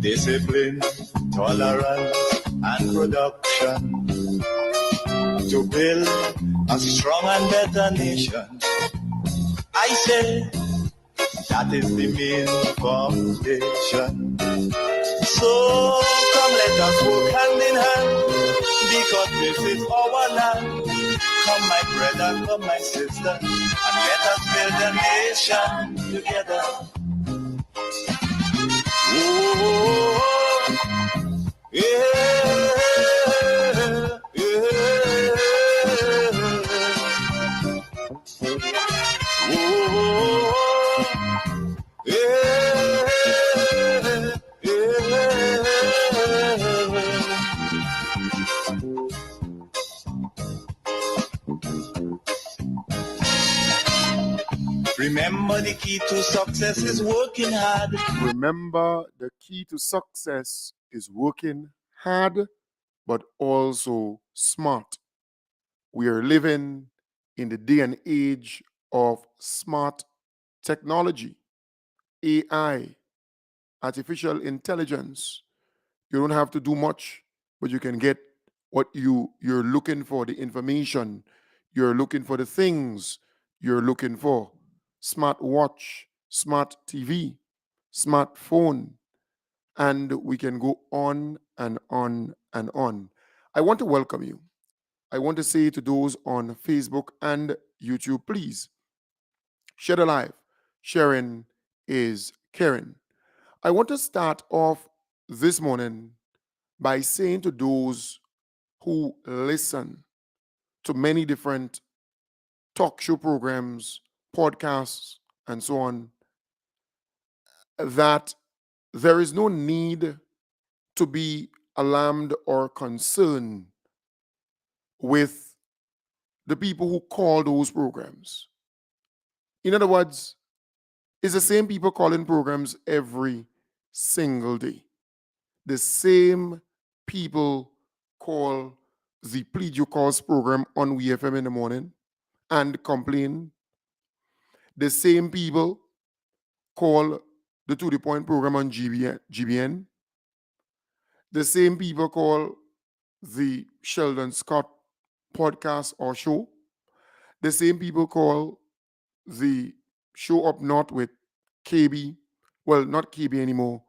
discipline, tolerance, and production to build a strong and better nation. I say that is the main foundation. So come let us work hand in hand, because this is our land. Come my brother, come my sister, and let us build a nation together. Oh, yeah, yeah. Oh, yeah, yeah. Remember, the key to success is working hard. Remember, the key to success is working hard, but also smart. We are living in the day and age of smart technology, AI, artificial intelligence. You don't have to do much, but you can get what you're looking for, the information you're looking for, the things you're looking for. Smart watch, smart TV, smartphone, and we can go on and on and on. I want to welcome you. I want to say to those on Facebook and YouTube, please share the live. Sharing is caring. I want to start off this morning by saying to those who listen to many different talk show programs, podcasts, and so on, that there is no need to be alarmed or concerned with the people who call those programs. In other words, it's the same people calling programs every single day. The same people call the Plead Your Cause program on WeFM in the morning and complain. The same people call the To The Point program on GBN. The same people call the Sheldon Scott podcast or show. The same people call the show Up North with KB, well, not KB anymore,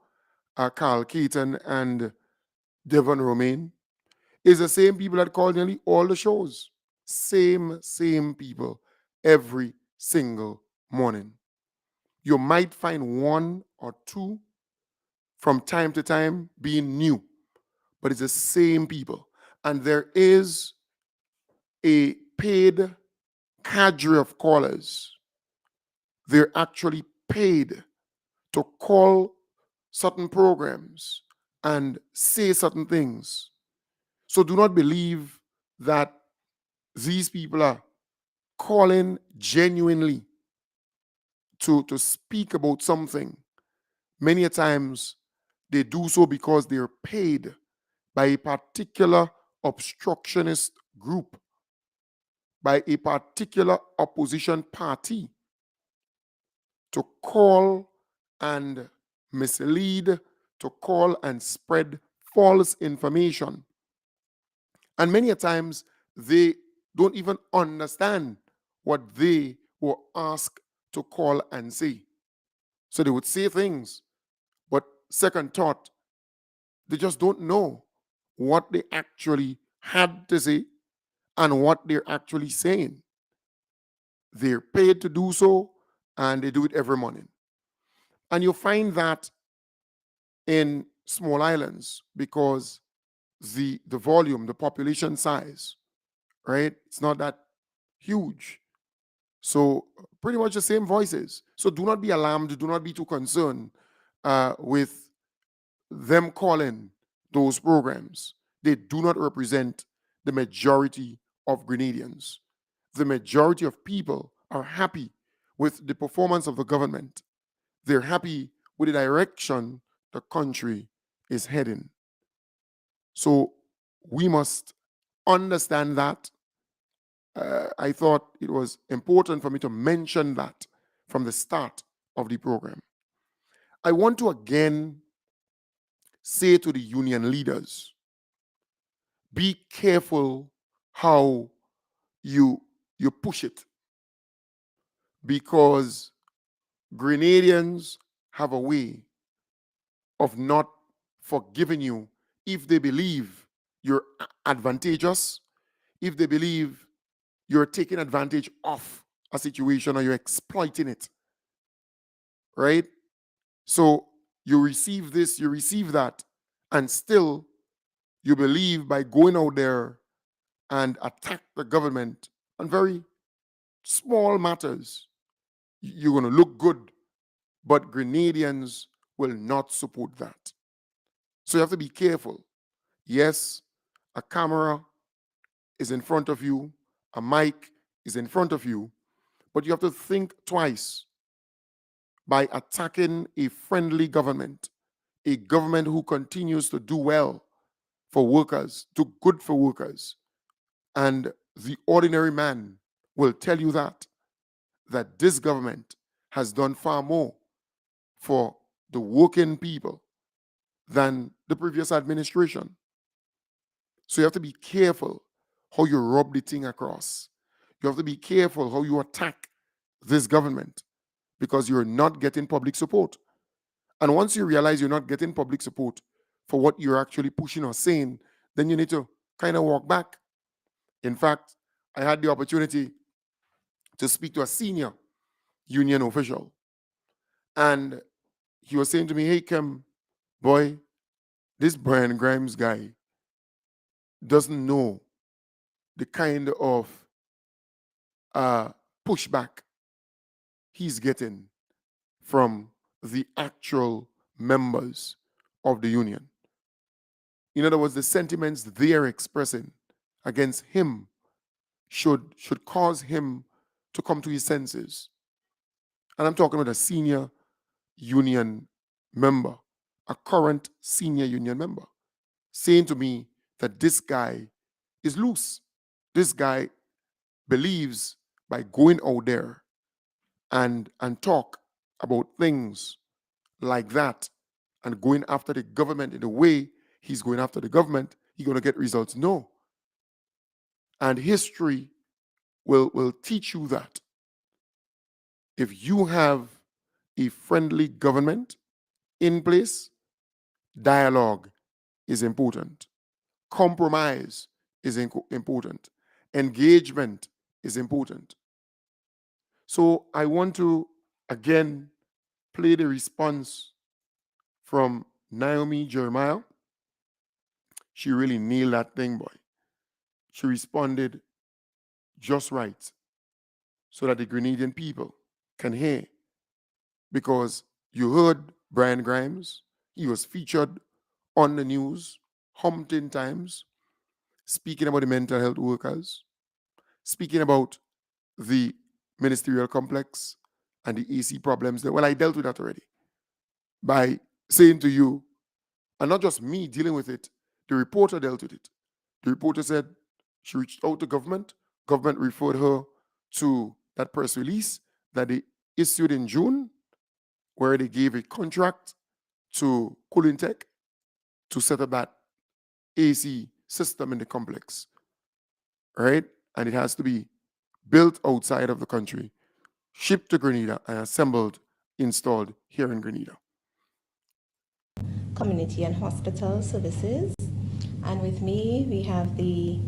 Carl Keaton and Devon Romaine. It's the same people that call nearly all the shows. Same people every single morning. You might find one or two from time to time being new, but it's the same people. And there is a paid cadre of callers. They're actually paid to call certain programs and say certain things. So do not believe that these people are calling genuinely to speak about something. Many a times they do so because they're paid by a particular obstructionist group, by a particular opposition party to call and mislead, to call and spread false information. And many a times they don't even understand what they were asked to call and say. So they would say things, but second thought, they just don't know what they actually had to say and what they're actually saying. They're paid to do so, and they do it every morning. And you'll find that in small islands because the volume, the population size, right? It's not that huge. So pretty much the same voices. So do not be alarmed. Do not be too concerned with them calling those programs. They do not represent the majority of Grenadians. The majority of people are happy with the performance of the government. They're happy with the direction the country is heading. So we must understand that. I thought it was important for me to mention that from the start of the program. I want to again say to the union leaders, be careful how you push it, because Grenadians have a way of not forgiving you if they believe you're advantageous, if they believe you're taking advantage of a situation or you're exploiting it, right? So you receive this, you receive that, and still you believe by going out there and attack the government on very small matters, you're going to look good, but Grenadians will not support that. So you have to be careful. Yes, a camera is in front of you, a mic is in front of you, but you have to think twice by attacking a friendly government, a government who continues to do well for workers, do good for workers. And the ordinary man will tell you that this government has done far more for the working people than the previous administration. So you have to be careful how you rub the thing across. You have to be careful how you attack this government, because you're not getting public support. And once you realize you're not getting public support for what you're actually pushing or saying, then you need to kind of walk back. In fact, I had the opportunity to speak to a senior union official, and he was saying to me, hey, Kim, boy, this Brian Grimes guy doesn't know the kind of pushback he's getting from the actual members of the union. In other words, the sentiments they are expressing against him should cause him to come to his senses. And I'm talking about a senior union member, a current senior union member, saying to me that this guy is loose. This guy believes by going out there and talk about things like that and going after the government in the way he's going after the government, he's going to get results. No. And history will teach you that if you have a friendly government in place, dialogue is important. Compromise is important. Engagement is important. So I want to, again, play the response from Naomi Jeremiah. She really nailed that thing, boy. She responded just right so that the Grenadian people can hear. Because you heard Brian Grimes, he was featured on the news umpteen times, speaking about the mental health workers, speaking about the ministerial complex and the AC problems. Well, I dealt with that already by saying to you, and not just me dealing with it, the reporter dealt with it. The reporter said she reached out to government. Government referred her to that press release that they issued in June, where they gave a contract to Kulintech to set up that AC system in the complex, right? And it has to be built outside of the country, shipped to Grenada, and assembled, installed here in Grenada. Community and Hospital Services. And with me, we have the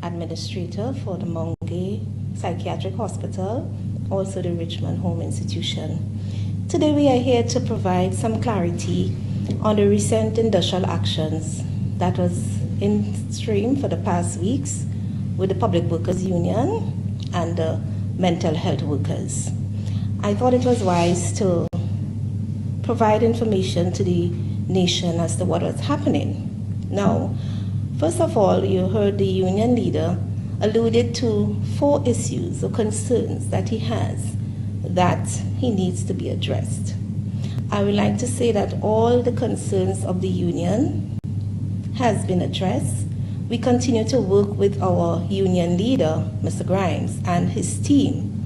administrator for the Mungay Psychiatric Hospital, also the Richmond Home Institution. Today we are here to provide some clarity on the recent industrial actions that was in stream for the past weeks with the Public Workers Union and the mental health workers. I thought it was wise to provide information to the nation as to what was happening. Now, first of all, you heard the union leader alluded to 4 issues or concerns that he has that he needs to be addressed. I would like to say that all the concerns of the union has been addressed. We continue to work with our union leader, Mr. Grimes, and his team.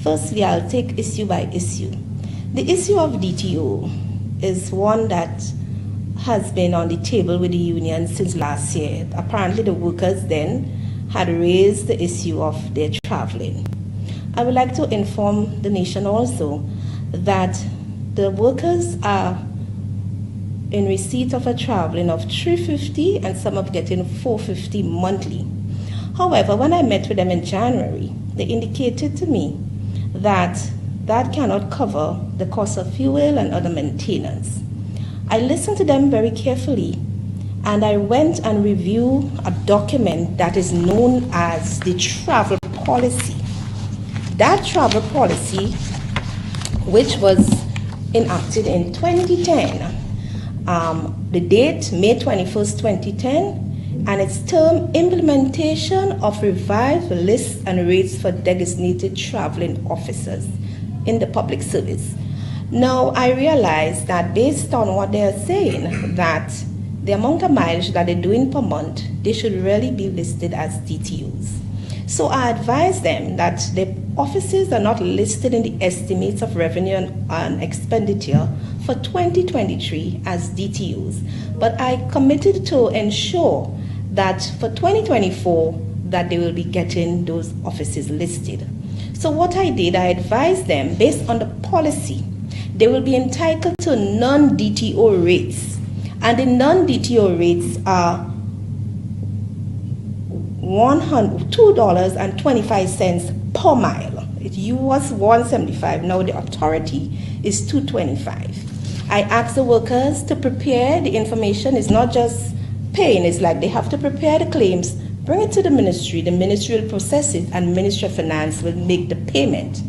Firstly, I'll take issue by issue. The issue of DTO is one that has been on the table with the union since last year. Apparently, the workers then had raised the issue of their traveling. I would like to inform the nation also that the workers are in receipt of a traveling of $350 and some are getting $450 monthly. However, when I met with them in January, they indicated to me that that cannot cover the cost of fuel and other maintenance. I listened to them very carefully, and I went and reviewed a document that is known as the travel policy. That travel policy, which was enacted in 2010, the date May 21st, 2010, and its term implementation of revised lists and rates for designated traveling officers in the public service. Now, I realize that based on what they are saying, that the amount of mileage that they're doing per month, they should really be listed as DTOs. So I advise them that the offices are not listed in the estimates of revenue and expenditure for 2023 as DTOs, but I committed to ensure that for 2024 that they will be getting those offices listed. So what I did, I advised them based on the policy, they will be entitled to non-DTO rates, and the non-DTO rates are $2.25 per mile. It was $1.75. Now the authority is $2.25. I asked the workers to prepare the information. It's not just paying. It's like they have to prepare the claims, bring it to the ministry will process it, and Ministry of Finance will make the payment.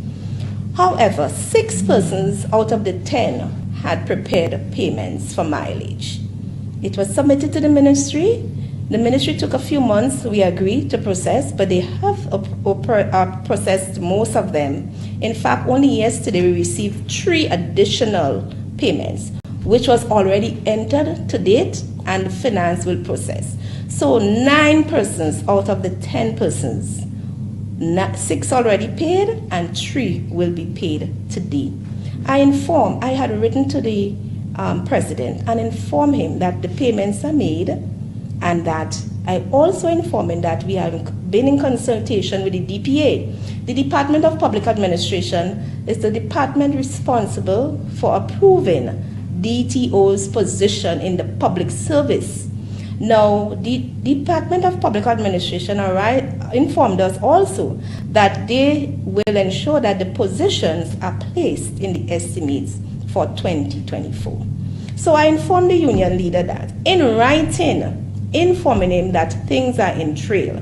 However, 6 persons out of the 10 had prepared payments for mileage. It was submitted to the ministry. The ministry took a few months, we agreed, to process, but they have processed most of them. In fact, only yesterday we received 3 additional payments, which was already entered to date, and finance will process. So 9 persons out of the 10 persons, 6 already paid and 3 will be paid today. I had written to the president and informed him that the payments are made, and that I also informed him that we have been in consultation with the DPA. The Department of Public Administration is the department responsible for approving DTO's position in the public service. Now, the Department of Public Administration informed us also that they will ensure that the positions are placed in the estimates for 2024. So I informed the union leader that in writing, informing him that things are in trail.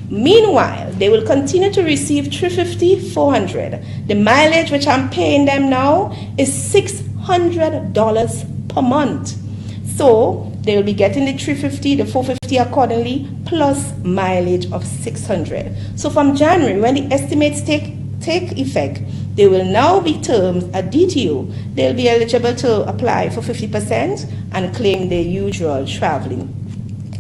Meanwhile, they will continue to receive $350, $400. The mileage which I'm paying them now is $600 per month. So they will be getting the $350, the $450 accordingly, plus mileage of $600. So from January, when the estimates take effect, they will now be termed a DTO. They'll be eligible to apply for 50% and claim their usual traveling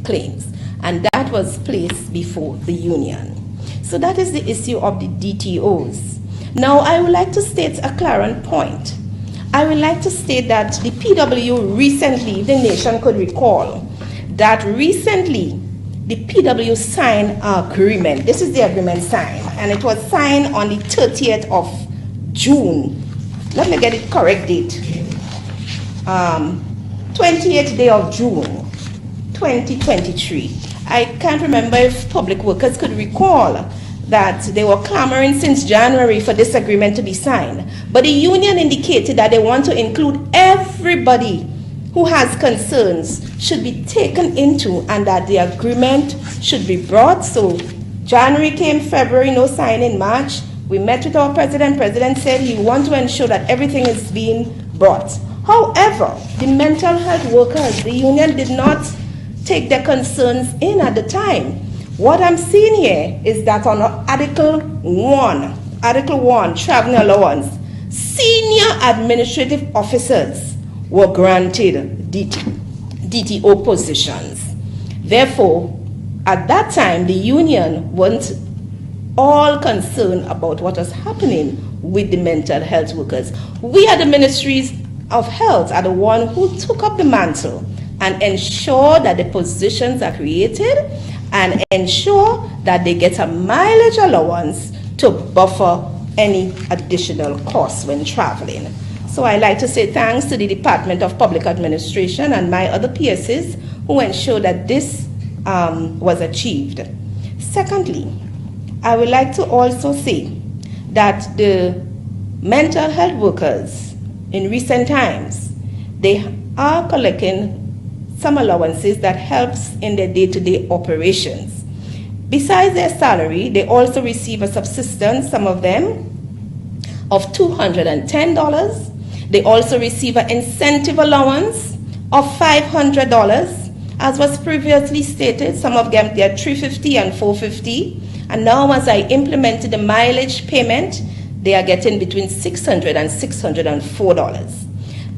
claims. And that was placed before the union. So that is the issue of the DTOs. Now, I would like to state a clarion point. I would like to state that the PW recently, the nation could recall, that recently the PW signed an agreement. This is the agreement signed, and it was signed on the 30th of June. Let me get it correct date. 28th day of June, 2023. I can't remember if public workers could recall that they were clamoring since January for this agreement to be signed. But the union indicated that they want to include everybody who has concerns should be taken into, and that the agreement should be brought. So January came, February, no signing, March. We met with our president. President said he wants to ensure that everything is being brought. However, the mental health workers, the union did not take their concerns in at the time. What I'm seeing here is that on Article 1, traveling allowance, senior administrative officers were granted DTO positions. Therefore, at that time, the union wasn't all concerned about what was happening with the mental health workers. We at the ministries of Health are the one who took up the mantle and ensure that the positions are created and ensure that they get a mileage allowance to buffer any additional costs when traveling. So I'd like to say thanks to the Department of Public Administration and my other PSs who ensured that this was achieved. Secondly, I would like to also say that the mental health workers in recent times, they are collecting some allowances that helps in their day-to-day operations. Besides their salary, they also receive a subsistence, some of them, of $210. They also receive an incentive allowance of $500. As was previously stated, some of them, they are $350 and $450. And now as I implemented the mileage payment, they are getting between $600 and $604.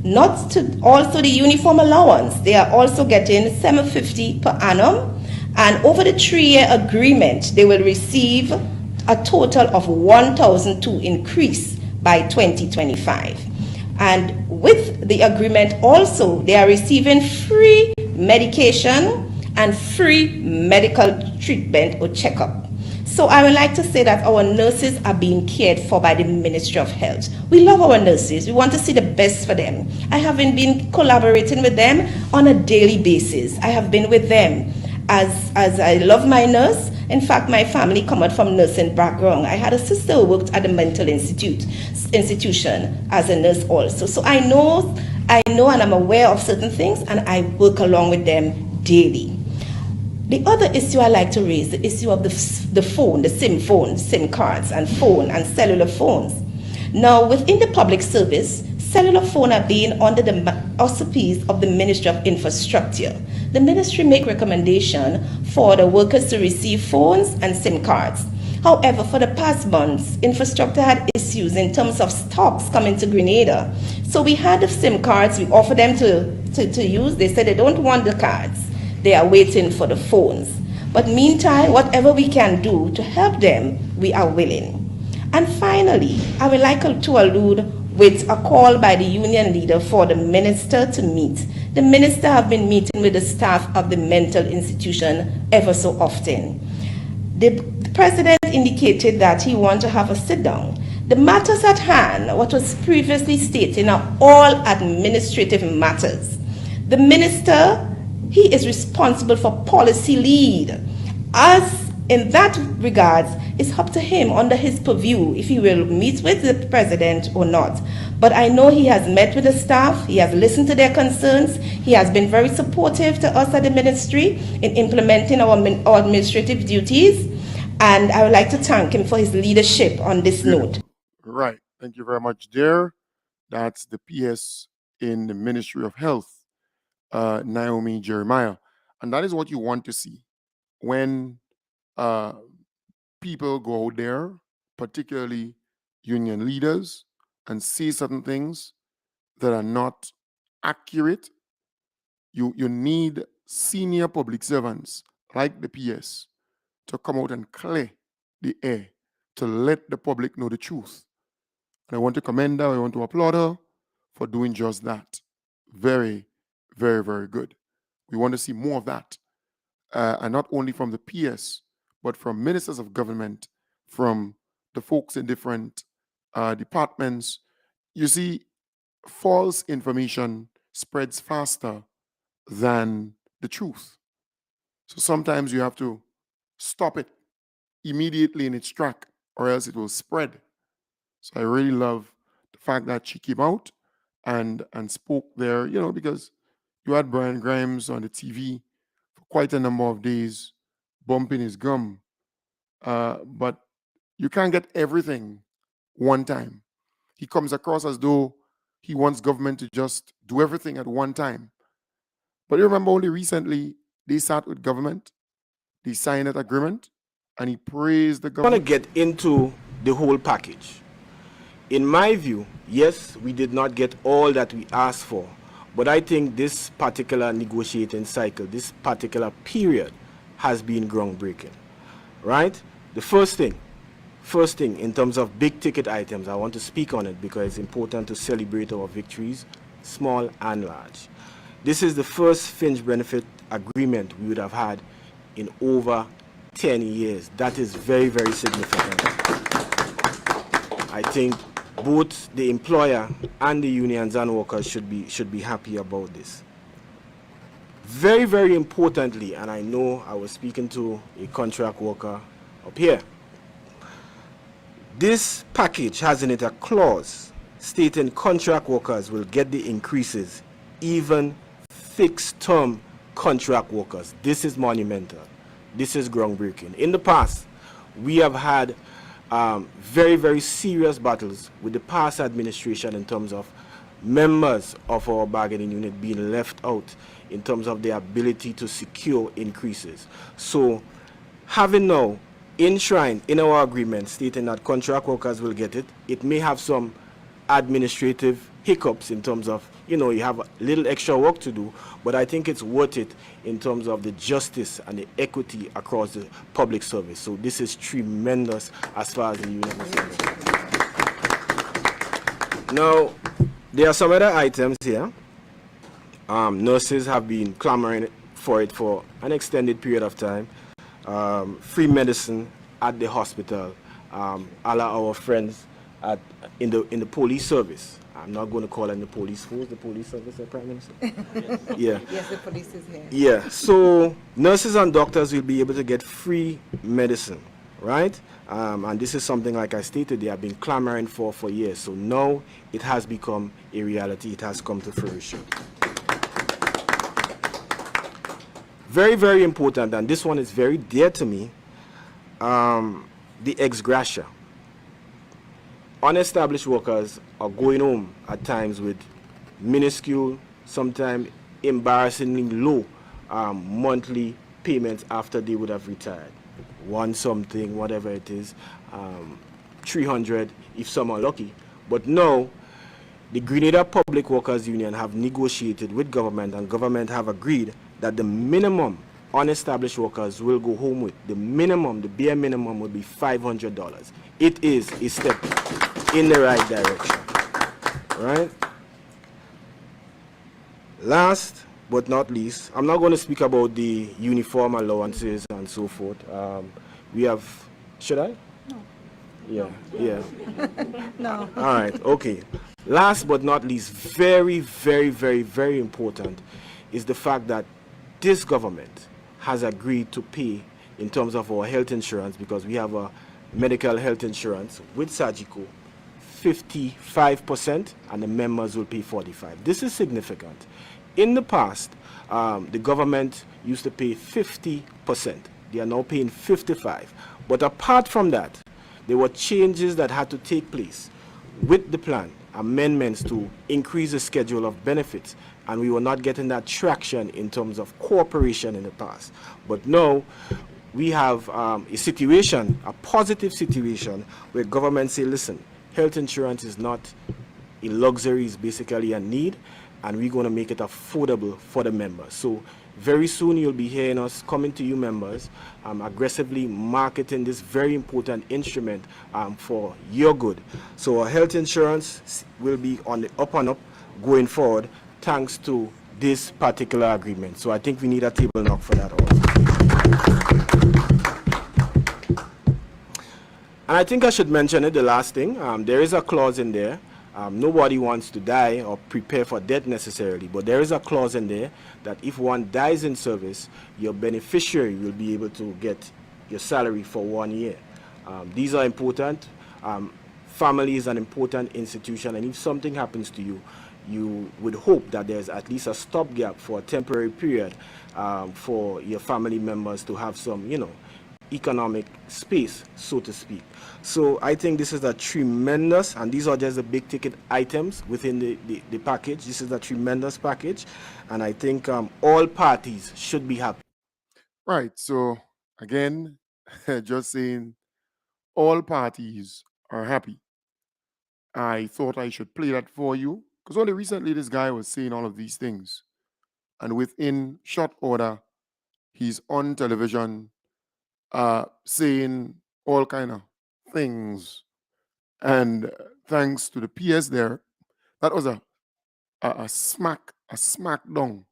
Not to also the uniform allowance, they are also getting $750 per annum. And over the 3-year agreement, they will receive a total of $1,002 increase by 2025. And with the agreement also, they are receiving free medication and free medical treatment or checkup. So I would like to say that our nurses are being cared for by the Ministry of Health. We love our nurses. We want to see the best for them. I have been collaborating with them on a daily basis. I have been with them as I love my nurse. In fact, my family come out from nursing background. I had a sister who worked at the mental institution as a nurse also. So I know and I'm aware of certain things, and I work along with them daily. The other issue I like to raise, the issue of the phone, the SIM cards and phone and cellular phones. Now, within the public service, cellular phone are being under the auspices of the Ministry of Infrastructure. The ministry make recommendation for the workers to receive phones and SIM cards. However, for the past months, infrastructure had issues in terms of stocks coming to Grenada. So we had the SIM cards, we offered them to use. They said they don't want the cards. They are waiting for the phones. But meantime, whatever we can do to help them, we are willing. And finally, I would like to allude with a call by the union leader for the minister to meet. The minister have been meeting with the staff of the mental institution ever so often. The president indicated that he wants to have a sit down. The matters at hand, what was previously stated, are all administrative matters. The minister, he is responsible for policy lead. As in that regards, it's up to him under his purview if he will meet with the president or not. But I know he has met with the staff, he has listened to their concerns, he has been very supportive to us at the ministry in implementing our administrative duties, and I would like to thank him for his leadership on this note. Right. Thank you very much, dear. That's the PS in the Ministry of Health, Naomi Jeremiah. And that is what you want to see when people go out there, particularly union leaders, and say certain things that are not accurate. You need senior public servants like the PS to come out and clear the air, to let the public know the truth. And I want to commend her, I want to applaud her for doing just that. Very, very, very good. We want to see more of that. And not only from the PS, but from ministers of government, from the folks in different departments. You see, false information spreads faster than the truth. So sometimes you have to stop it immediately in its track, or else it will spread. So I really love the fact that she came out and spoke there, you know, because you had Brian Grimes on the TV for quite a number of days, bumping his gum. But you can't get everything one time. He comes across as though he wants government to just do everything at one time. But you remember only recently they sat with government, they signed that agreement, and he praised the I want to government. get into the whole package. In my view, yes, we did not get all that we asked for, but I think this particular negotiating cycle, this particular period has been groundbreaking, right? The first thing in terms of big ticket items, I want to speak on it because it's important to celebrate our victories small and large. This is the first fringe benefit agreement we would have had in over 10 years. That is very, very significant. I think both the employer and the unions and workers should be happy about this. Very, very importantly, and I know I was speaking to a contract worker up here, this package has in it a clause stating contract workers will get the increases, even fixed term contract workers. This is monumental. This is groundbreaking. In the past, we have had very, very serious battles with the past administration in terms of members of our bargaining unit being left out in terms of their ability to secure increases. So having now enshrined in our agreement stating that contract workers will get it, it may have some administrative hiccups in terms of, you have a little extra work to do, but I think it's worth it in terms of the justice and the equity across the public service. So this is tremendous as far as the union is concerned. Now, there are some other items here. Nurses have been clamoring for it for an extended period of time. Free medicine at the hospital. All our friends in the police service. I'm not going to call them the police force, the police service, Prime Minister. Yeah. Yes, the police is here. Yeah. So nurses and doctors will be able to get free medicine, right? And this is something, like I stated, they have been clamoring for years. So now it has become a reality. It has come to fruition. Very, very important, and this one is very dear to me, the ex gratia. Unestablished workers are going home at times with minuscule, sometimes embarrassingly low monthly payments after they would have retired. One something, whatever it is, 300 if some are lucky. But now, the Grenada Public Workers Union have negotiated with government, and government have agreed that the minimum unestablished workers will go home with, the bare minimum will be $500. It is a step in the right direction, right? Last but not least, I'm not going to speak about the uniform allowances and so forth. We have, should I? No. Yeah, yeah. No. All right, okay. Last but not least, very, very, very, very important is the fact that this government has agreed to pay in terms of our health insurance, because we have a medical health insurance with Sagico, 55%, and the members will pay 45%. This is significant. In the past, the government used to pay 50%. They are now paying 55%. But apart from that, there were changes that had to take place with the plan, amendments to increase the schedule of benefits, and we were not getting that traction in terms of cooperation in the past. But now we have a situation, a positive situation, where government say, listen, health insurance is not a luxury, it's basically a need, and we're going to make it affordable for the members. So very soon you'll be hearing us coming to you members, aggressively marketing this very important instrument for your good. So our health insurance will be on the up and up going forward, thanks to this particular agreement. So I think we need a table knock for that also. And I think I should mention it, the last thing, there is a clause in there. Nobody wants to die or prepare for death necessarily, but there is a clause in there that if one dies in service, your beneficiary will be able to get your salary for 1 year. These are important. Family is an important institution, and if something happens to you, you would hope that there's at least a stopgap for a temporary period for your family members to have some, economic space, so to speak. So I think this is a tremendous, and these are just the big ticket items within the package. This is a tremendous package, and I think all parties should be happy. Right. So again, just saying all parties are happy. I thought I should play that for you because only recently this guy was saying all of these things. And within short order, he's on television saying all kind of things. And thanks to the PS there, that was a a smackdown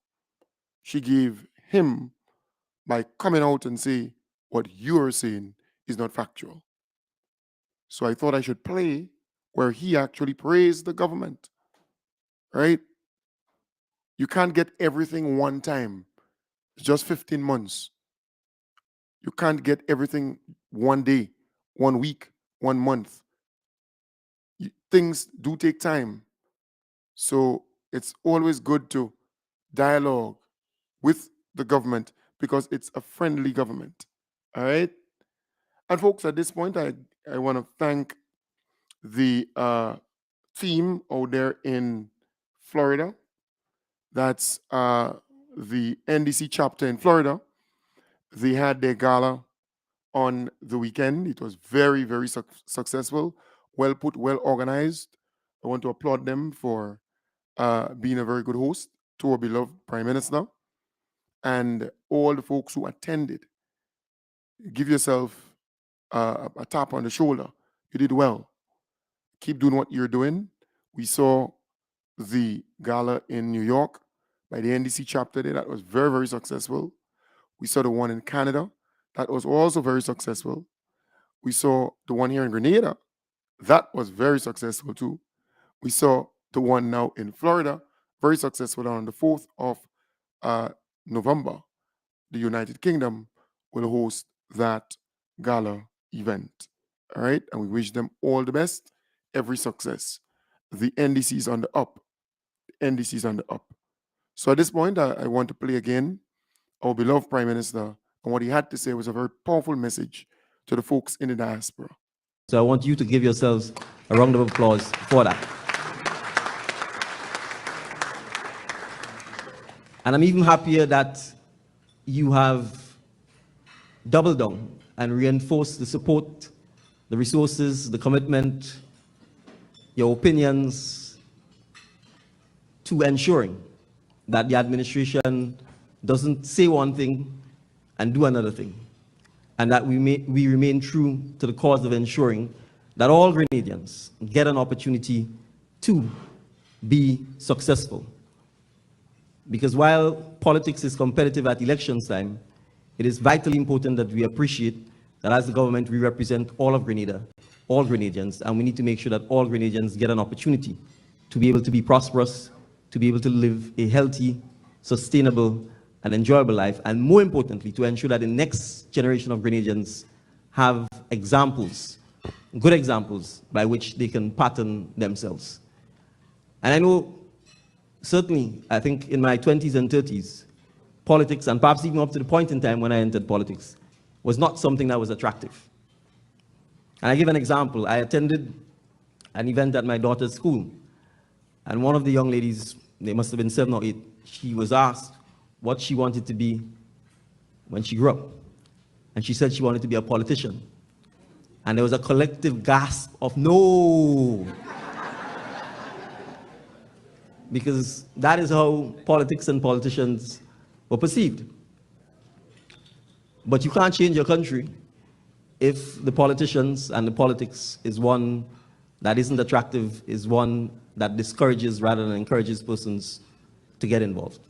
she gave him by coming out and say what you're saying is not factual. So I thought I should play where he actually praised the government, right? You can't get everything one time. It's just 15 months. You can't get everything one day, 1 week, 1 month. Things do take time. So it's always good to dialogue with the government because it's a friendly government. All right. And folks, at this point, I want to thank the team out there in Florida. That's the NDC chapter in Florida. They had their gala on the weekend. It was very, very successful, well put, well organized. I want to applaud them for being a very good host to our beloved Prime Minister and all the folks who attended. Give yourself a tap on the shoulder. You did well. Keep doing what you're doing. We saw the gala in New York by the NDC chapter there. That was very, very successful. We saw the one in Canada. That was also very successful. We saw the one here in Grenada. That was very successful too. We saw the one now in Florida, very successful. On the 4th of November, the United Kingdom will host that gala event. All right. And we wish them all the best, every success. The NDC is on the up. The NDC is on the up. So at this point, I want to play again our beloved Prime Minister. And what he had to say was a very powerful message to the folks in the diaspora. So I want you to give yourselves a round of applause for that. And I'm even happier that you have doubled down and reinforced the support, the resources, the commitment, your opinions to ensuring that the administration doesn't say one thing and do another thing, and that we remain true to the cause of ensuring that all Grenadians get an opportunity to be successful. Because while politics is competitive at elections time, it is vitally important that we appreciate that as the government, we represent all of Grenada, all Grenadians, and we need to make sure that all Grenadians get an opportunity to be able to be prosperous, to be able to live a healthy, sustainable, and enjoyable life, and more importantly, to ensure that the next generation of Grenadians have examples, good examples, by which they can pattern themselves. And I know, certainly, I think in my 20s and 30s, politics, and perhaps even up to the point in time when I entered politics, was not something that was attractive. And I give an example. I attended an event at my daughter's school, and one of the young ladies, they must have been 7 or 8, she was asked what she wanted to be when she grew up. And she said she wanted to be a politician. And there was a collective gasp of no. Because that is how politics and politicians were perceived. But you can't change your country if the politicians and the politics is one that isn't attractive, is one that discourages rather than encourages persons to get involved.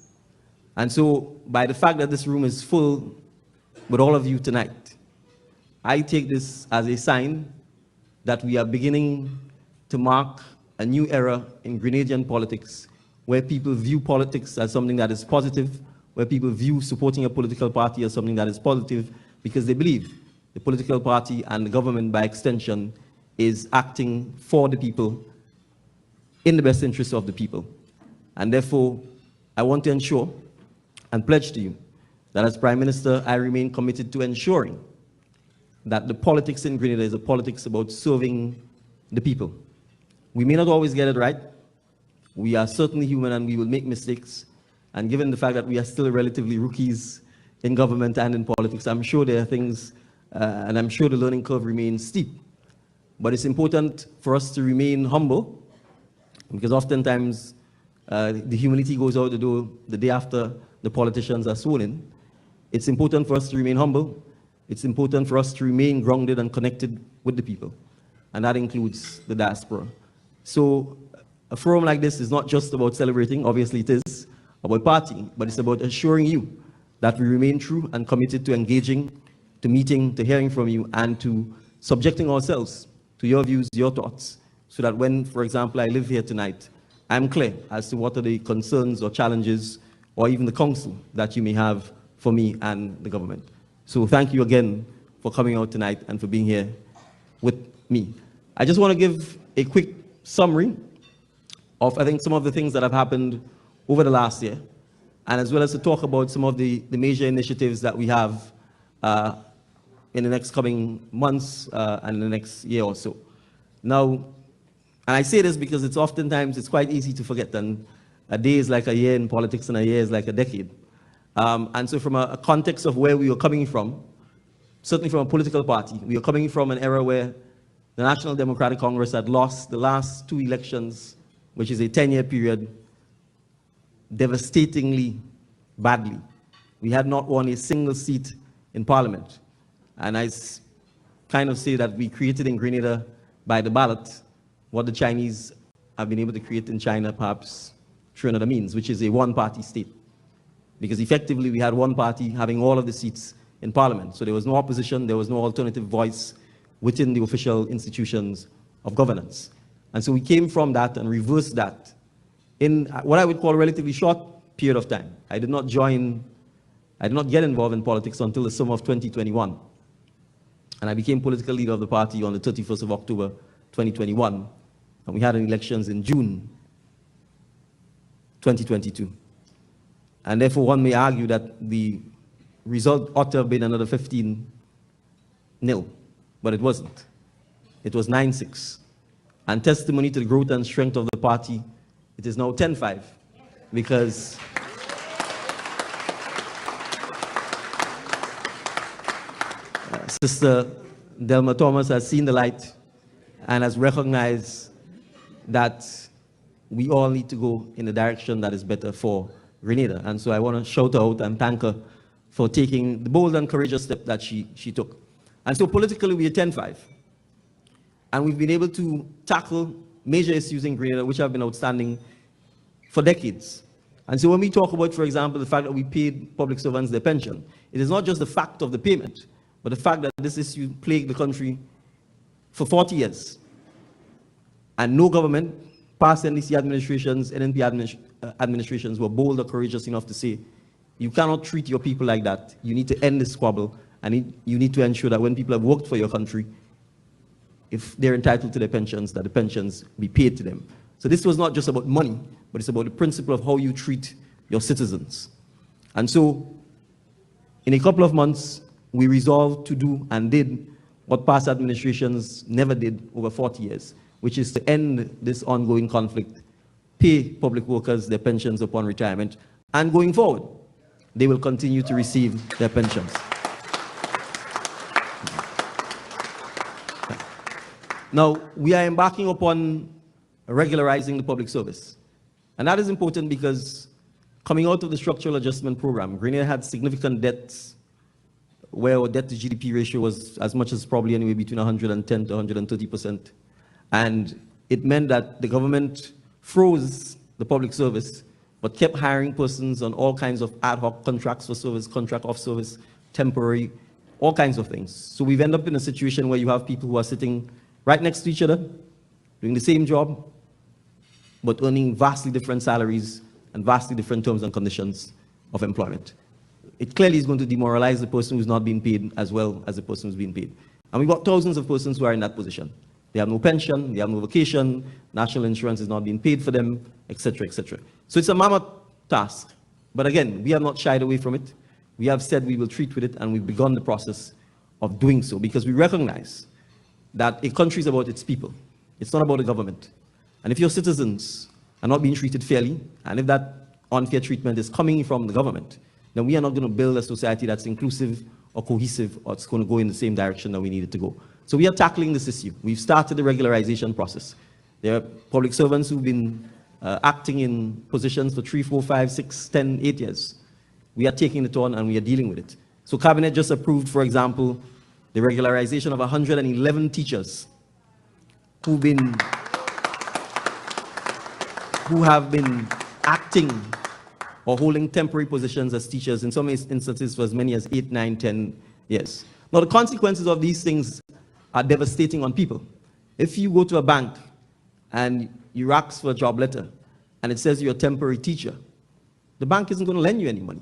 And so, by the fact that this room is full with all of you tonight, I take this as a sign that we are beginning to mark a new era in Grenadian politics, where people view politics as something that is positive, where people view supporting a political party as something that is positive, because they believe the political party and the government, by extension, is acting for the people, in the best interest of the people. And therefore, I want to ensure and pledge to you that as Prime Minister, I remain committed to ensuring that the politics in Grenada is a politics about serving the people. We may not always get it right. We are certainly human and we will make mistakes. And given the fact that we are still relatively rookies in government and in politics, I'm sure there are things, and I'm sure the learning curve remains steep. But it's important for us to remain humble, because oftentimes the humility goes out the door the day after the politicians are sworn in. It's important for us to remain humble. It's important for us to remain grounded and connected with the people. And that includes the diaspora. So a forum like this is not just about celebrating, obviously it is, about partying, but it's about assuring you that we remain true and committed to engaging, to meeting, to hearing from you, and to subjecting ourselves to your views, your thoughts, so that when, for example, I live here tonight, I'm clear as to what are the concerns or challenges or even the counsel that you may have for me and the government. So thank you again for coming out tonight and for being here with me. I just want to give a quick summary of, I think, some of the things that have happened over the last year, and as well as to talk about some of the major initiatives that we have in the next coming months and in the next year or so. Now, and I say this because it's quite easy to forget, and a day is like a year in politics and a year is like a decade. And so from a context of where we were coming from, certainly from a political party, we were coming from an era where the National Democratic Congress had lost the last 2 elections, which is a 10-year period, devastatingly badly. We had not won a single seat in Parliament. And I kind of say that we created in Grenada by the ballot what the Chinese have been able to create in China, perhaps through another means, which is a one-party state. Because effectively we had one party having all of the seats in Parliament. So there was no opposition, there was no alternative voice within the official institutions of governance. And so we came from that and reversed that in what I would call a relatively short period of time. I did not get involved in politics until the summer of 2021. And I became political leader of the party on the 31st of October, 2021. And we had elections in June 2022. And therefore, one may argue that the result ought to have been another 15-0, but it wasn't. It was 9-6. And testimony to the growth and strength of the party, it is now 10-5, because Sister Delma Thomas has seen the light and has recognized that we all need to go in a direction that is better for Grenada. And so I want to shout out and thank her for taking the bold and courageous step that she took. And so politically, we are 10-5. And we've been able to tackle major issues in Grenada, which have been outstanding for decades. And so when we talk about, for example, the fact that we paid public servants their pension, it is not just the fact of the payment, but the fact that this issue plagued the country for 40 years. And no government, past NDC administrations, NNP administrations were bold or courageous enough to say, you cannot treat your people like that. You need to end this squabble, and you need to ensure that when people have worked for your country, if they're entitled to their pensions, that the pensions be paid to them. So this was not just about money, but it's about the principle of how you treat your citizens. And so, in a couple of months, we resolved to do and did what past administrations never did over 40 years, which is to end this ongoing conflict, pay public workers their pensions upon retirement, and going forward, they will continue to receive their pensions. Now, we are embarking upon regularizing the public service. And that is important because coming out of the structural adjustment program, Grenada had significant debts where our debt to GDP ratio was as much as probably anywhere between 110 to 130%. And it meant that the government froze the public service, but kept hiring persons on all kinds of ad hoc contracts for service, contract off service, temporary, all kinds of things. So we've ended up in a situation where you have people who are sitting right next to each other, doing the same job, but earning vastly different salaries and vastly different terms and conditions of employment. It clearly is going to demoralize the person who's not being paid as well as the person who's being paid. And we've got thousands of persons who are in that position. They have no pension, they have no vacation, national insurance is not being paid for them, etc., etc. So it's a mammoth task. But again, we have not shied away from it. We have said we will treat with it, and we've begun the process of doing so because we recognize that a country is about its people. It's not about the government. And if your citizens are not being treated fairly, and if that unfair treatment is coming from the government, then we are not going to build a society that's inclusive or cohesive, or it's going to go in the same direction that we need it to go. So we are tackling this issue. We've started the regularization process. There are public servants who've been acting in positions for 3, 4, 5, 6, 10, 8 years. We are taking it on and we are dealing with it. So Cabinet just approved, for example, the regularization of 111 teachers who've been who have been acting or holding temporary positions as teachers, in some instances for as many as 8, 9, 10 years. Now, the consequences of these things are devastating on people. If you go to a bank and you ask for a job letter and it says you're a temporary teacher, the bank isn't going to lend you any money.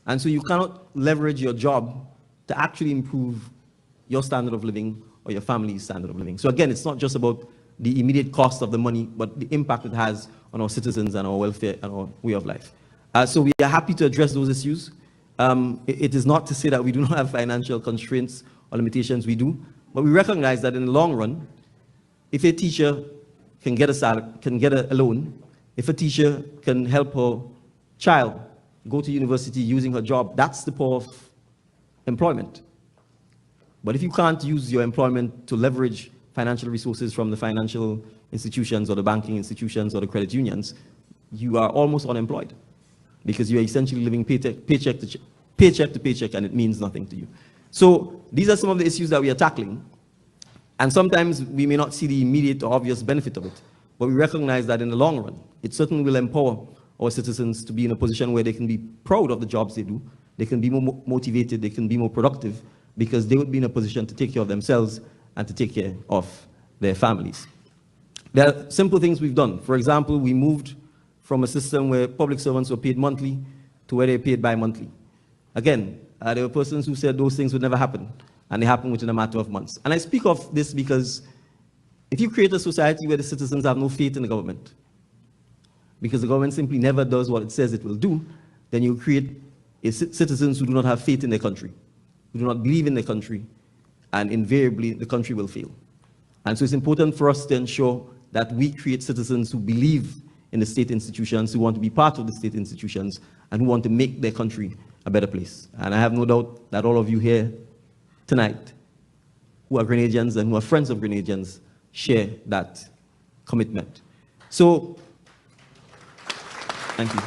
And so you cannot leverage your job to actually improve your standard of living or your family's standard of living. So again, it's not just about the immediate cost of the money, but the impact it has on our citizens and our welfare and our way of life. So we are happy to address those issues. It is not to say that we do not have financial constraints or limitations, we do, but we recognize that in the long run, if a teacher can get a loan, if a teacher can help her child go to university using her job, that's the power of employment. But if you can't use your employment to leverage financial resources from the financial institutions or the banking institutions or the credit unions, you are almost unemployed because you are essentially living paycheck to paycheck, and it means nothing to you. So these are some of the issues that we are tackling. And sometimes we may not see the immediate or obvious benefit of it, but we recognize that in the long run, it certainly will empower our citizens to be in a position where they can be proud of the jobs they do, they can be more motivated, they can be more productive, because they would be in a position to take care of themselves and to take care of their families. There are simple things we've done. For example, we moved from a system where public servants were paid monthly to where they're paid bi-monthly. Again, there were persons who said those things would never happen, and they happen within a matter of months. And I speak of this because if you create a society where the citizens have no faith in the government, because the government simply never does what it says it will do, then you create citizens who do not have faith in their country, who do not believe in their country, and invariably the country will fail. And so it's important for us to ensure that we create citizens who believe in the state institutions, who want to be part of the state institutions, and who want to make their country a better place. And I have no doubt that all of you here tonight who are Grenadians and who are friends of Grenadians share that commitment. So, thank you.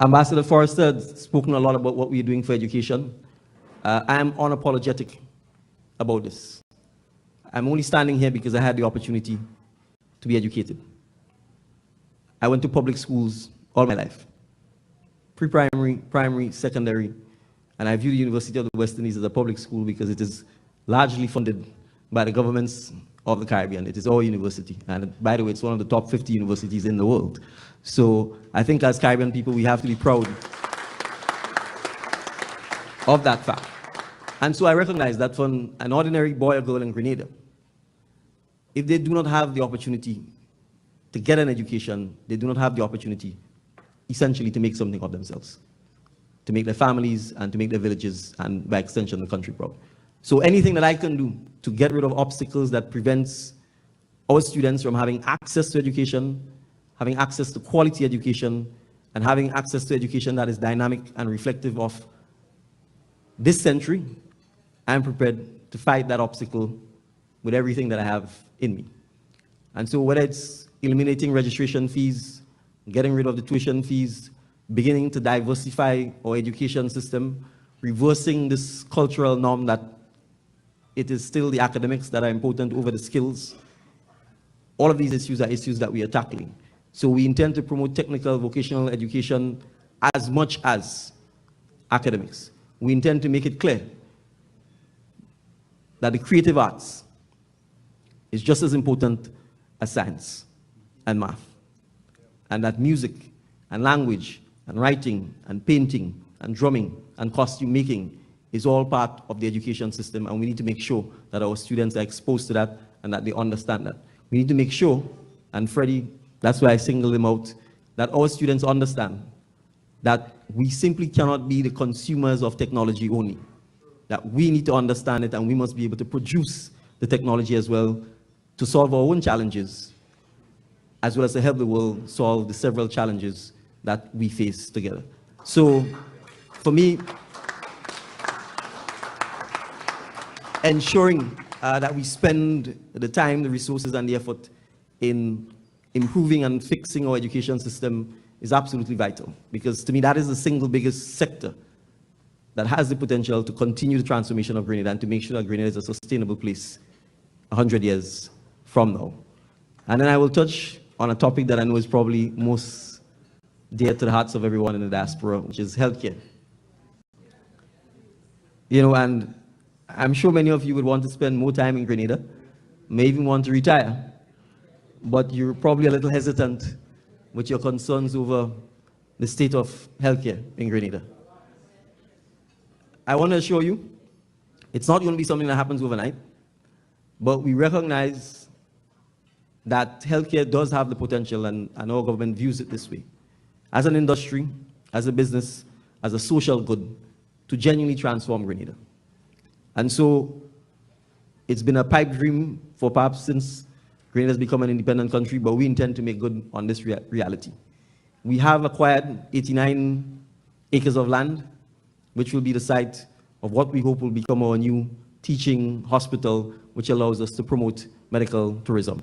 Ambassador Forrester has spoken a lot about what we're doing for education. I am unapologetic about this. I'm only standing here because I had the opportunity to be educated. I went to public schools all my life, pre-primary, primary, secondary, and I view the University of the West Indies as a public school because it is largely funded by the governments of the Caribbean. It is our university, and by the way, it's one of the top 50 universities in the world. So I think as Caribbean people, we have to be proud of that fact. And so I recognize that for an ordinary boy or girl in Grenada, if they do not have the opportunity to get an education, they do not have the opportunity, essentially, to make something of themselves, to make their families and to make their villages and, by extension, the country proud. So anything that I can do to get rid of obstacles that prevents our students from having access to education, having access to quality education, and having access to education that is dynamic and reflective of this century, I'm prepared to fight that obstacle with everything that I have in me. And so whether it's eliminating registration fees, getting rid of the tuition fees, beginning to diversify our education system, reversing this cultural norm that it is still the academics that are important over the skills, all of these issues are issues that we are tackling. So we intend to promote technical vocational education as much as academics. We intend to make it clear that the creative arts is just as important as science and math, and that music and language and writing and painting and drumming and costume making is all part of the education system, and we need to make sure that our students are exposed to that and that they understand that. We need to make sure, and Freddie, that's why I singled him out, that our students understand that we simply cannot be the consumers of technology only, that we need to understand it and we must be able to produce the technology as well to solve our own challenges, as well as to help the world solve the several challenges that we face together. So, for me, ensuring that we spend the time, the resources, and the effort in improving and fixing our education system is absolutely vital, because to me that is the single biggest sector that has the potential to continue the transformation of Grenada and to make sure that Grenada is a sustainable place 100 years from now. And then I will touch on a topic that I know is probably most dear to the hearts of everyone in the diaspora, which is healthcare. You know, and I'm sure many of you would want to spend more time in Grenada, may even want to retire, but you're probably a little hesitant with your concerns over the state of healthcare in Grenada. I want to assure you, it's not going to be something that happens overnight, but we recognize that healthcare does have the potential, and our government views it this way, as an industry, as a business, as a social good, to genuinely transform Grenada. And so it's been a pipe dream for perhaps since Grenada has become an independent country, but we intend to make good on this reality. We have acquired 89 acres of land, which will be the site of what we hope will become our new teaching hospital, which allows us to promote medical tourism.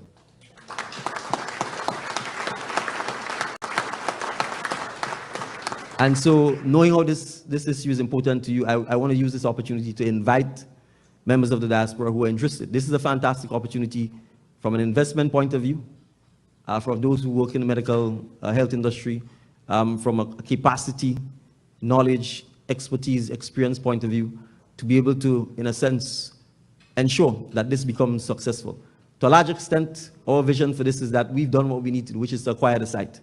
And so, knowing how this issue is important to you, I want to use this opportunity to invite members of the diaspora who are interested. This is a fantastic opportunity from an investment point of view, from those who work in the medical health industry, from a capacity, knowledge, expertise, experience point of view, to be able to, in a sense, ensure that this becomes successful. To a large extent, our vision for this is that we've done what we need to do, which is to acquire the site.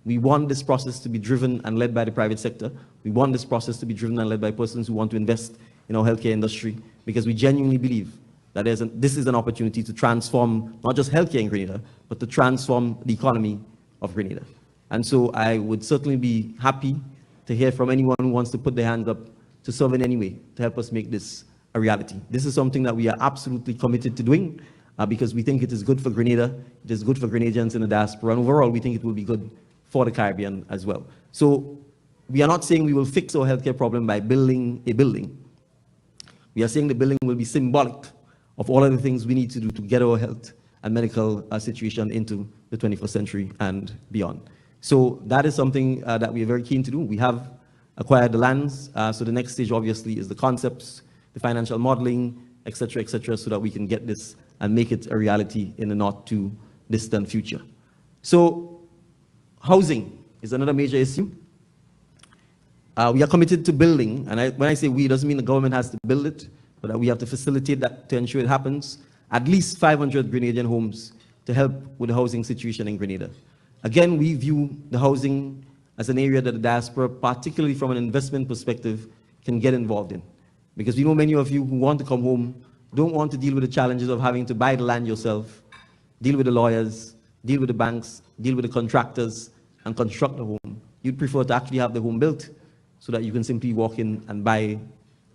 We want this process to be driven and led by the private sector. We want this process to be driven and led by persons who want to invest in our healthcare industry, because we genuinely believe that this is an opportunity to transform not just healthcare in Grenada, but to transform the economy of Grenada. And so I would certainly be happy to hear from anyone who wants to put their hands up to serve in any way to help us make this a reality. This is something that we are absolutely committed to doing because we think it is good for Grenada, it is good for Grenadians in the diaspora, and overall we think it will be good for the Caribbean as well. So we are not saying we will fix our healthcare problem by building a building. We are saying the building will be symbolic of all of the things we need to do to get our health and medical situation into the 21st century and beyond. So that is something that we are very keen to do. We have acquired the lands, so the next stage obviously is the concepts, the financial modeling, et cetera, so that we can get this and make it a reality in the not too distant future. So housing is another major issue. We are committed to building, and when I say we, it doesn't mean the government has to build it, but that we have to facilitate that to ensure it happens. At least 500 Grenadian homes to help with the housing situation in Grenada. Again, we view the housing as an area that the diaspora, particularly from an investment perspective, can get involved in. Because we know many of you who want to come home don't want to deal with the challenges of having to buy the land yourself, deal with the lawyers, deal with the banks, deal with the contractors, and construct the home. You'd prefer to actually have the home built so that you can simply walk in and buy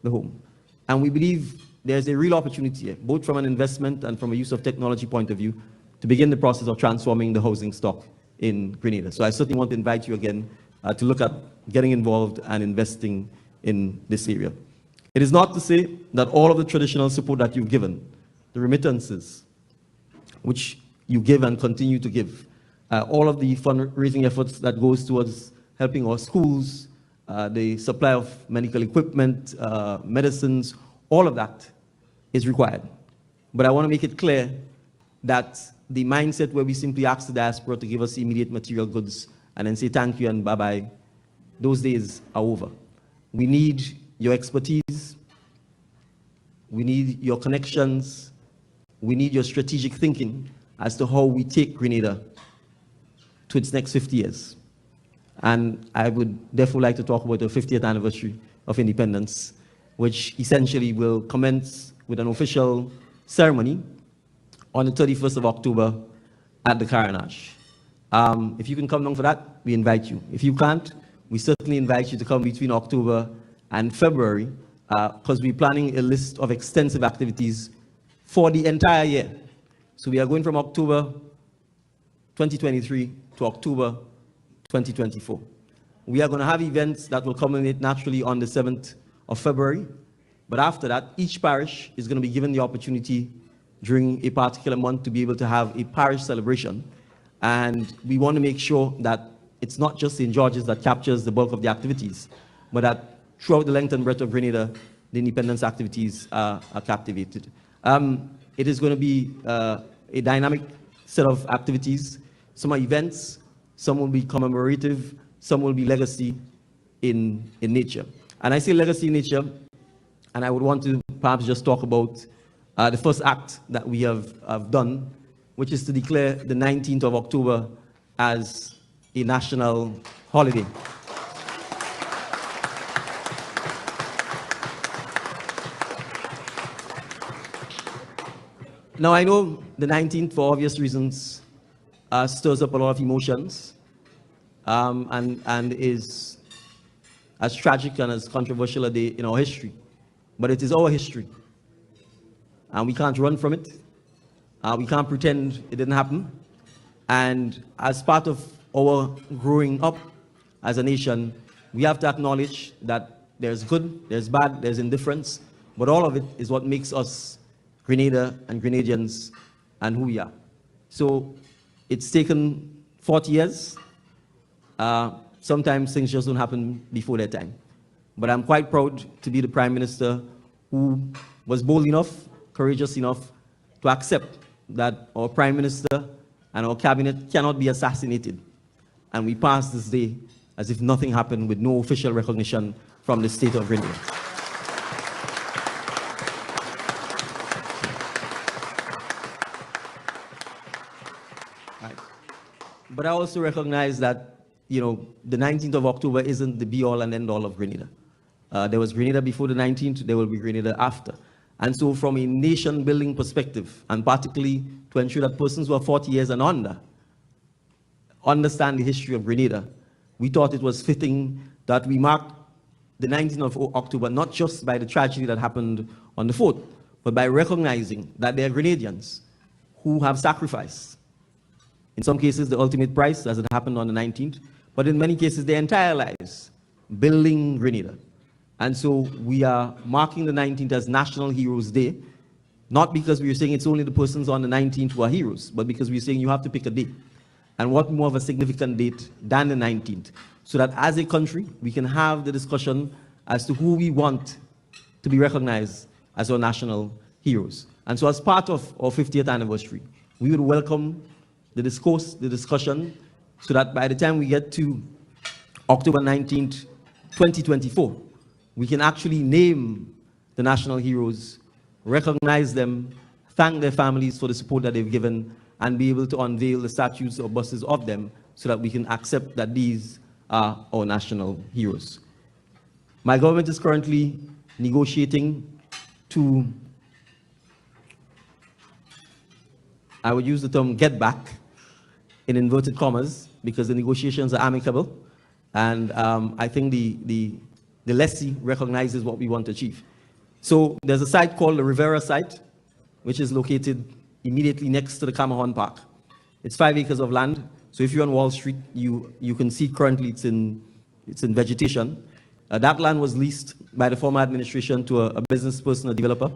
the home. And we believe there's a real opportunity here, both from an investment and from a use of technology point of view, to begin the process of transforming the housing stock in Grenada. So I certainly want to invite you again to look at getting involved and investing in this area. It is not to say that all of the traditional support that you've given, the remittances, which you give and continue to give, all of the fundraising efforts that goes towards helping our schools, the supply of medical equipment, medicines, all of that is required. But I want to make it clear that the mindset where we simply ask the diaspora to give us immediate material goods and then say thank you and bye-bye, those days are over. We need your expertise, we need your connections, we need your strategic thinking as to how we take Grenada to its next 50 years. And I would therefore like to talk about the 50th anniversary of independence, which essentially will commence with an official ceremony on the 31st of October at the Carenage. If you can come down for that, we invite you. If you can't, we certainly invite you to come between October and February, because we're planning a list of extensive activities for the entire year. So we are going from October 2023 to October 2024. We are going to have events that will culminate naturally on the 7th of February, but after that, each parish is going to be given the opportunity during a particular month to be able to have a parish celebration. And we want to make sure that it's not just St. George's that captures the bulk of the activities, but that throughout the length and breadth of Grenada, the independence activities are captivated. It is going to be a dynamic set of activities. Some are events, some will be commemorative, some will be legacy in nature. And I say legacy in nature, and I would want to perhaps just talk about the first act that we have done, which is to declare the 19th of October as a national holiday. Now, I know the 19th, for obvious reasons, stirs up a lot of emotions and is as tragic and as controversial a day in our history. But it is our history, and we can't run from it. We can't pretend it didn't happen. And as part of our growing up as a nation, we have to acknowledge that there's good, there's bad, there's indifference, but all of it is what makes us Grenada and Grenadians and who we are. So it's taken 40 years. Sometimes things just don't happen before their time. But I'm quite proud to be the Prime Minister who was bold enough, courageous enough to accept that our Prime Minister and our Cabinet cannot be assassinated. And we pass this day as if nothing happened, with no official recognition from the state of Grenada. Right. But I also recognize that, you know, the 19th of October isn't the be-all and end-all of Grenada. There was Grenada before the 19th, there will be Grenada after. And so from a nation-building perspective, and particularly to ensure that persons who are 40 years and under understand the history of Grenada, we thought it was fitting that we mark the 19th of October not just by the tragedy that happened on the 4th, but by recognizing that there are Grenadians who have sacrificed, in some cases the ultimate price, as it happened on the 19th, but in many cases their entire lives, building Grenada. And so we are marking the 19th as National Heroes Day, not because we are saying it's only the persons on the 19th who are heroes, but because we're saying you have to pick a date. And what more of a significant date than the 19th, so that as a country, we can have the discussion as to who we want to be recognized as our national heroes. And so as part of our 50th anniversary, we would welcome the discourse, the discussion, so that by the time we get to October 19th, 2024, we can actually name the national heroes, recognize them, thank their families for the support that they've given, and be able to unveil the statues or busts of them so that we can accept that these are our national heroes. My government is currently negotiating to, I would use the term get back, in inverted commas, because the negotiations are amicable, and I think the lessee recognizes what we want to achieve. So there's a site called the Rivera site, which is located immediately next to the Camahon Park. It's 5 acres of land. So if you're on Wall Street, you can see currently it's in vegetation. That land was leased by the former administration to a business person, a developer.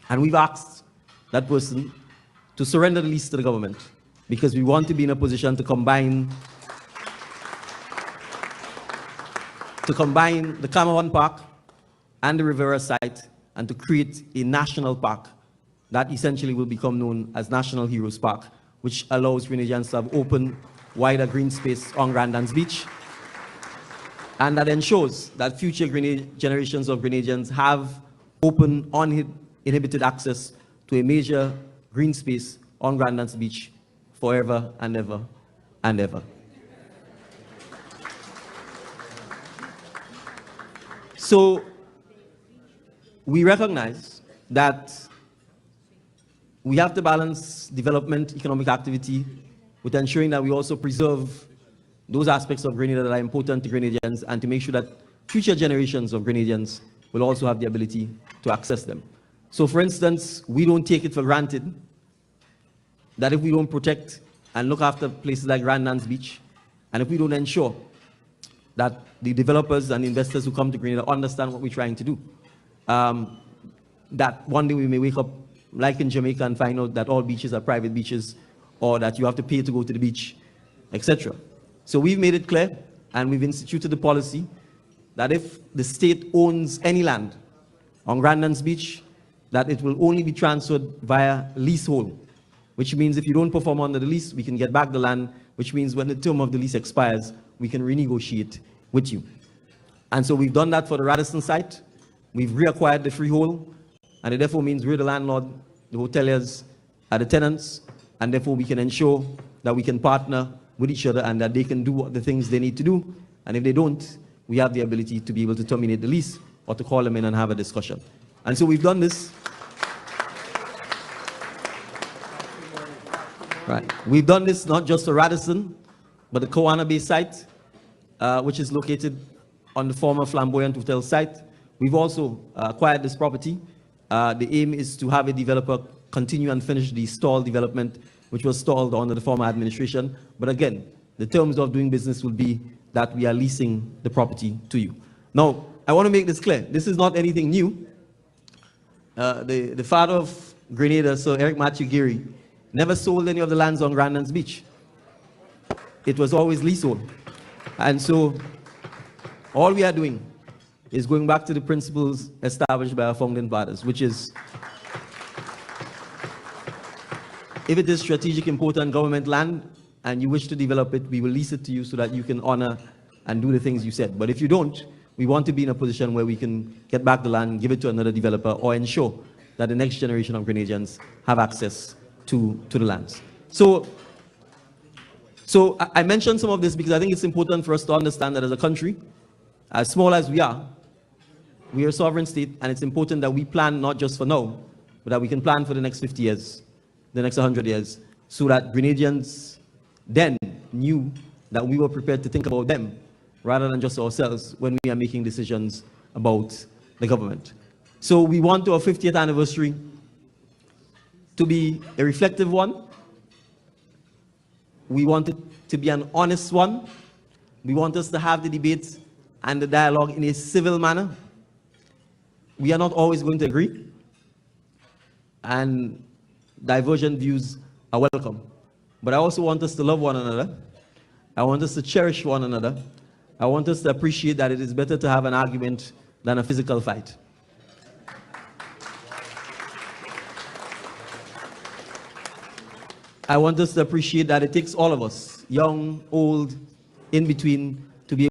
And we've asked that person to surrender the lease to the government, because we want to be in a position to combine the Camahon Park and the Rivera site, and to create a national park that essentially will become known as National Heroes Park, which allows Grenadians to have open, wider green space on Grandans Beach, and that ensures that future generations of Grenadians have open, uninhibited access to a major green space on Grandans Beach forever and ever and ever. So we recognize that we have to balance development, economic activity, with ensuring that we also preserve those aspects of Grenada that are important to Grenadians, and to make sure that future generations of Grenadians will also have the ability to access them. So for instance, we don't take it for granted that if we don't protect and look after places like Grandans Beach, and if we don't ensure that the developers and investors who come to Grenada understand what we're trying to do, that one day we may wake up like in Jamaica and find out that all beaches are private beaches, or that you have to pay to go to the beach, etc. So we've made it clear, and we've instituted the policy that if the state owns any land on Grandlands Beach, that it will only be transferred via leasehold, which means if you don't perform under the lease, we can get back the land, which means when the term of the lease expires, we can renegotiate with you. And so we've done that for the Radisson site. We've reacquired the freehold, and it therefore means we're the landlord, the hoteliers are the tenants, and therefore we can ensure that we can partner with each other and that they can do what the things they need to do. And if they don't, we have the ability to be able to terminate the lease or to call them in and have a discussion. And so we've done this. Right. We've done this not just for Radisson, but the Kowana Bay site, which is located on the former Flamboyant Hotel site. We've also acquired this property. The aim is to have a developer continue and finish the stalled development, which was stalled under the former administration. But again, the terms of doing business will be that we are leasing the property to you. Now, I want to make this clear. This is not anything new. The father of Grenada, Sir Eric Matthew Geary, never sold any of the lands on Grandlands Beach. It was always leasehold. And so all we are doing is going back to the principles established by our founding fathers, which is, if it is strategic, important government land and you wish to develop it, we will lease it to you so that you can honor and do the things you said. But if you don't, we want to be in a position where we can get back the land, give it to another developer, or ensure that the next generation of Grenadians have access to the lands. So I mentioned some of this because I think it's important for us to understand that as a country, as small as we are a sovereign state, and it's important that we plan not just for now, but that we can plan for the next 50 years, the next 100 years, so that Grenadians then knew that we were prepared to think about them rather than just ourselves when we are making decisions about the government. So we want our 50th anniversary to be a reflective one. We want it to be an honest one. We want us to have the debate and the dialogue in a civil manner. We are not always going to agree, and divergent views are welcome. But I also want us to love one another. I want us to cherish one another. I want us to appreciate that it is better to have an argument than a physical fight. I want us to appreciate that it takes all of us, young, old, in between,